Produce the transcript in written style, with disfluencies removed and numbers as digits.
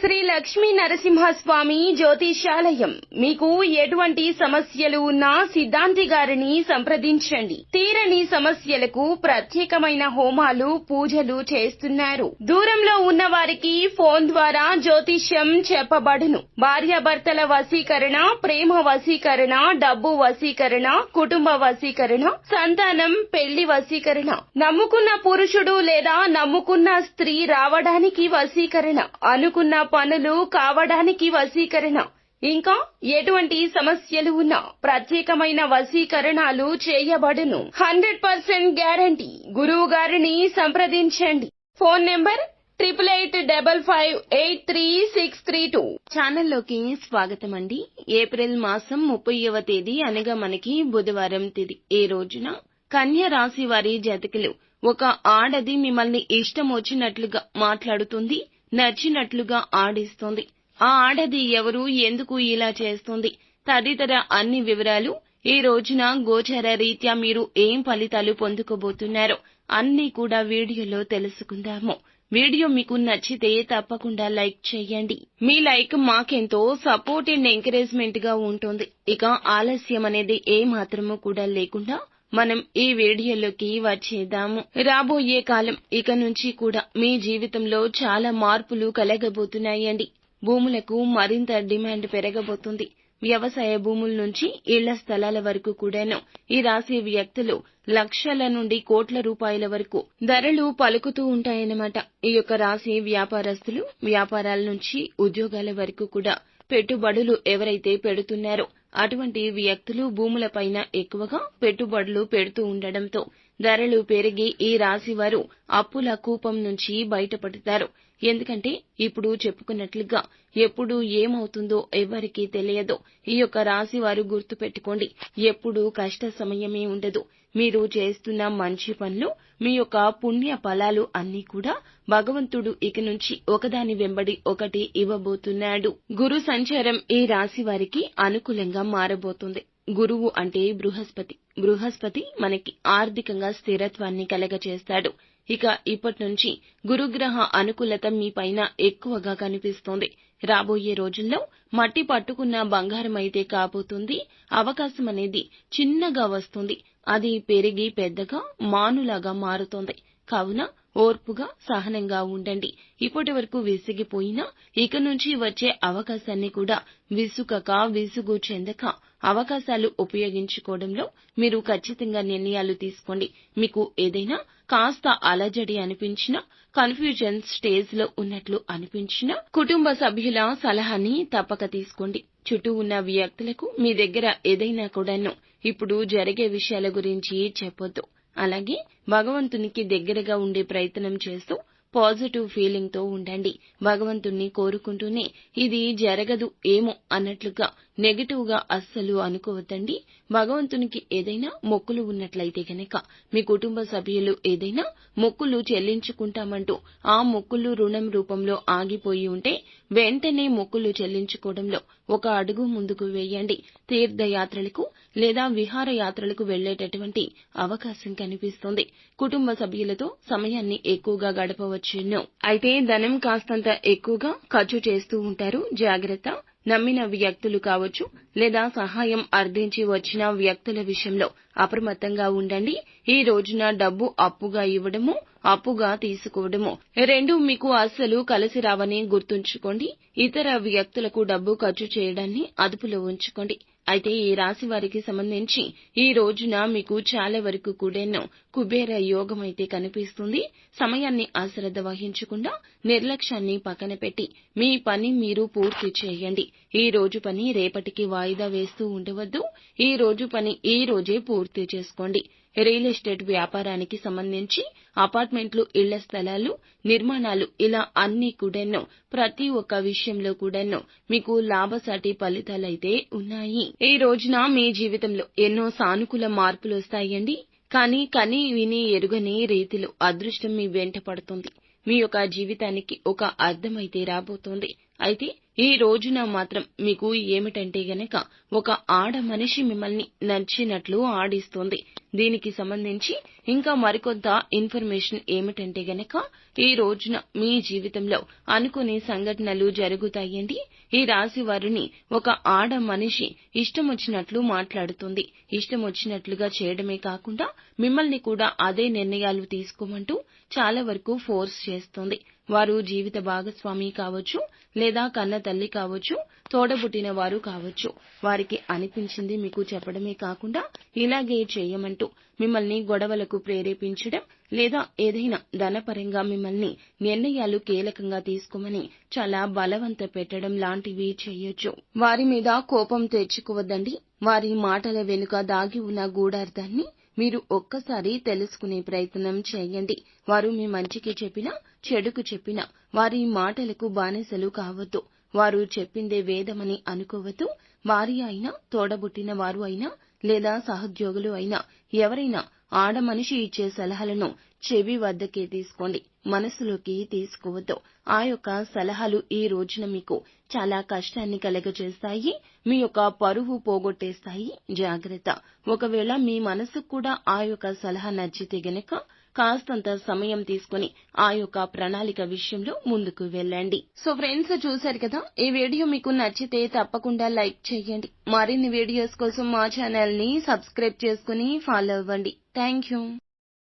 శ్రీ లక్ష్మీ నరసింహస్వామి జ్యోతిష్యాలయం. మీకు ఎటువంటి సమస్యలు ఉన్నా సిద్ధాంతి గారిని సంప్రదించండి. తీరని సమస్యలకు ప్రత్యేకమైన హోమాలు, పూజలు చేస్తున్నారు. దూరంలో ఉన్న వారికి ఫోన్ ద్వారా జ్యోతిష్యం చెప్పబడును. భార్యాభర్తల వశీకరణ, ప్రేమ వశీకరణ, డబ్బు వశీకరణ, కుటుంబ వశీకరణ, సంతానం, పెళ్లి వశీకరణ, నమ్ముకున్న పురుషుడు లేదా నమ్ముకున్న స్త్రీ రావడానికి వశీకరణ, అనుకున్న పనులు కావడానికి వశీకరణ, ఇంకా ఎటువంటి సమస్యలు ఉన్నా ప్రత్యేకమైన వశీకరణాలు చేయబడును. 100% గ్యారంటీ. గురువు గారిని సంప్రదించండి. Phone number 8855583632. ఛానల్లోకి స్వాగతం అండి. ఏప్రిల్ మాసం 30వ తేదీ అనగా మనకి బుధవారం తేదీ. ఈ రోజున కన్య రాశి వారి జాతకులు, ఒక ఆడది మిమ్మల్ని ఇష్టం వచ్చినట్లుగా మాట్లాడుతుంది, నచ్చినట్లుగా ఆడిస్తుంది. ఆ ఆడది ఎవరు, ఎందుకు ఇలా చేస్తుంది తదితర అన్ని వివరాలు ఈ రోజున గోచార రీత్యా మీరు ఏం ఫలితాలు పొందుకోబోతున్నారో అన్నీ కూడా వీడియోలో తెలుసుకుందాము. వీడియో మీకు నచ్చితే తప్పకుండా లైక్ చేయండి. మీ లైక్ మాకెంతో సపోర్ట్ అండ్ ఎంకరేజ్మెంట్ గా ఉంటుంది. ఇక ఆలస్యం అనేది ఏ మాత్రము కూడా లేకుండా మనం ఈ వీడియోలోకి వచ్చేద్దాము. రాబోయే కాలం ఇక నుంచి కూడా మీ జీవితంలో చాలా మార్పులు కలగబోతున్నాయండి. భూములకు మరింత డిమాండ్ పెరగబోతుంది. వ్యవసాయ భూముల నుంచి ఇళ్ల స్థలాల వరకు కూడాను ఈ రాశి వ్యక్తులు లక్షల నుండి కోట్ల రూపాయల వరకు ధరలు పలుకుతూ ఉంటాయన్నమాట. ఈ యొక్క రాశి వ్యాపారస్తులు వ్యాపారాల నుంచి ఉద్యోగాల వరకు కూడా పెట్టుబడులు ఎవరైతే పెడుతున్నారో అటువంటి వ్యక్తులు భూములపైన ఎక్కువగా పెట్టుబడులు పెడుతూ ఉండడంతో ధరలు పెరిగి ఈ రాశి వారు అప్పుల కూపం నుంచి బయటపడతారు. ఎందుకంటే ఇప్పుడు చెప్పుకున్నట్లుగా ఎప్పుడు ఏమవుతుందో ఎవరికీ తెలియదు. ఈ యొక్క రాశి వారు గుర్తుపెట్టుకోండి, ఎప్పుడు కష్ట సమయమే ఉండదు. మీరు చేస్తున్న మంచి పనులు, మీ యొక్క పుణ్య ఫలాలు అన్నీ కూడా భగవంతుడు ఇక నుంచి ఒకదాని వెంబడి ఒకటి ఇవ్వబోతున్నాడు. గురు సంచారం ఈ రాశి వారికి అనుకూలంగా మారబోతుంది. గురువు అంటే బృహస్పతి. బృహస్పతి మనకి ఆర్థికంగా స్థిరత్వాన్ని కలగచేస్తాడు. ఇక ఇప్పటి నుంచి గురుగ్రహ అనుకూలత మీ పైన ఎక్కువగా కనిపిస్తోంది. రాబోయే రోజుల్లో మట్టి పట్టుకున్న బంగారం అయితే కాబోతుంది. అవకాశం అనేది చిన్నగా వస్తుంది, అది పెరిగి పెద్దగా మానులాగా మారుతోంది. కావున ఓర్పుగా సహనంగా ఉండండి. ఇప్పటి వరకు విసిగిపోయినా ఇక నుంచి వచ్చే అవకాశాన్ని కూడా విసుగక విసుగు చెందక అవకాశాలు ఉపయోగించుకోవడంలో మీరు ఖచ్చితంగా నిర్ణయాలు తీసుకోండి. మీకు ఏదైనా కాస్త అలజడి అనిపించినా, కన్ఫ్యూజన్ స్టేజ్ లో ఉన్నట్లు అనిపించినా కుటుంబ సభ్యుల సలహాని తప్పక తీసుకోండి. చుట్టూ ఉన్న వ్యక్తులకు మీ దగ్గర ఏదైనా కూడాను ఇప్పుడు జరిగే విషయాల గురించి చెప్పొద్దు. అలాగే భగవంతునికి దగ్గరగా ఉండే ప్రయత్నం చేస్తూ పాజిటివ్ ఫీలింగ్ తో ఉండండి. భగవంతుణ్ణి కోరుకుంటూనే ఇది జరగదు ఏమో అన్నట్లుగా నెగటివ్ గా అస్సలు అనుకోవద్దండి. భగవంతునికి ఏదైనా మొక్కులు ఉన్నట్లయితే గనక మీ కుటుంబ సభ్యులు ఏదైనా మొక్కులు చెల్లించుకుంటామంటూ ఆ మొక్కులు రుణం రూపంలో ఆగిపోయి ఉంటే వెంటనే మొక్కులు చెల్లించుకోవడంలో ఒక అడుగు ముందుకు వేయండి. తీర్థయాత్రలకు లేదా విహారయాత్రలకు వెళ్లేటటువంటి అవకాశం కనిపిస్తుంది. కుటుంబ సభ్యులతో సమయాన్ని ఎక్కువగా గడపవచ్చును. అయితే ధనం కాస్తంత ఎక్కువగా ఖర్చు చేస్తూ ఉంటారు. జాగ్రత్త. నమ్మిన వ్యక్తులు కావచ్చు లేదా సహాయం అర్థించి వచ్చిన వ్యక్తుల విషయంలో అప్రమత్తంగా ఉండండి. ఈ రోజున డబ్బు అప్పుగా ఇవ్వడము, అప్పుగా తీసుకోవడము రెండూ మీకు అస్సలు కలిసి రావని గుర్తుంచుకోండి. ఇతర వ్యక్తులకు డబ్బు ఖర్చు చేయడాన్ని అదుపులో ఉంచుకోండి. అయితే ఈ రాశి వారికి సంబంధించి ఈ రోజున మీకు చాలా వరకు కూడాను కుబేర యోగం అయితే కనిపిస్తుంది. సమయాన్ని అశ్రద్ధ వహించకుండా నిర్లక్ష్యాన్ని పక్కన పెట్టి మీ పని మీరు పూర్తి చేయండి. ఈ రోజు పని రేపటికి వాయిదా వేస్తూ ఉండవద్దు. ఈ రోజు పని ఈ రోజే పూర్తి చేసుకోండి. రియల్ ఎస్టేట్ వ్యాపారానికి సంబంధించి అపార్ట్మెంట్లు, ఇళ్ల స్థలాలు, నిర్మాణాలు ఇలా అన్ని కూడాను ప్రతి ఒక్క విషయంలో కూడాను మీకు లాభసాటి ఫలితాలైతే ఉన్నాయి. ఈ రోజున మీ జీవితంలో ఎన్నో సానుకూల మార్పులు వస్తాయండి. కానీ కని విని ఎరుగని రీతిలో అదృష్టం మీ వెంట పడుతుంది. మీ యొక్క జీవితానికి ఒక అర్థమైతే రాబోతోంది. అయితే ఈ రోజున మాత్రం మీకు ఏమిటంటే గనక ఒక ఆడ మనిషి మిమ్మల్ని నచ్చినట్లు ఆడిస్తోంది. దీనికి సంబంధించి ఇంకా మరికొంత ఇన్ఫర్మేషన్ ఏమిటంటే గనక ఈ రోజున మీ జీవితంలో అనుకోని సంఘటనలు జరుగుతాయండి. ఈ రాశి వారిని ఒక ఆడ మనిషి ఇష్టం వచ్చినట్లు మాట్లాడుతుంది. ఇష్టం వచ్చినట్లుగా చేయడమే కాకుండా మిమ్మల్ని కూడా అదే నిర్ణయాలు తీసుకోమంటూ చాలా వరకు ఫోర్స్ చేస్తోంది. వారు జీవిత భాగస్వామి కావచ్చు, లేదా కన్న తల్లి కావచ్చు, తోడబుట్టిన వారు కావచ్చు. వారికి అనిపించింది మీకు చెప్పడమే కాకుండా ఇలాగే చేయమంటూ మిమ్మల్ని గొడవలకు ప్రేరేపించడం, లేదా ఏదైనా ధనపరంగా మిమ్మల్ని నిర్ణయాలు కీలకంగా తీసుకోమని చాలా బలవంత పెట్టడం లాంటివి చేయొచ్చు. వారి మీద కోపం తెచ్చుకోవద్దండి. వారి మాటల వెనుక దాగి ఉన్న గూఢార్థాన్ని మీరు ఒక్కసారి తెలుసుకునే ప్రయత్నం చేయండి. వారు మీ మంచికి చెప్పినా, చెడుకు చెప్పినా వారి మాటలకు బానిసలు కావద్దు. వారు చెప్పిందే వేదమని అనుకోవద్దు. భార్య అయినా, తోడబుట్టిన వారు అయినా, లేదా సహోద్యోగులు అయినా ఎవరైనా ఆడమనిషి ఇచ్చే సలహాలను చెవి వద్దకే తీసుకోండి, మనసులోకి తీసుకోవద్దు. ఆ యొక్క సలహాలు ఈ రోజున మీకు చాలా కష్టాన్ని కలగజేస్తాయి. మీ యొక్క పరువు పోగొట్టేస్తాయి. జాగ్రత్త. ఒకవేళ మీ మనసుకు కూడా ఆ యొక్క సలహా నచ్చితే గనక కాస్తంత సమయం తీసుకుని ఆ యొక్క ప్రణాళిక విషయంలో ముందుకు వెళ్ళండి. సో ఫ్రెండ్స్, చూశారు కదా, ఈ వీడియో మీకు నచ్చితే తప్పకుండా లైక్ చేయండి. మరిన్ని వీడియోస్ కోసం మా ఛానల్ ని సబ్స్క్రైబ్ చేసుకుని ఫాలో అవ్వండి. Thank you.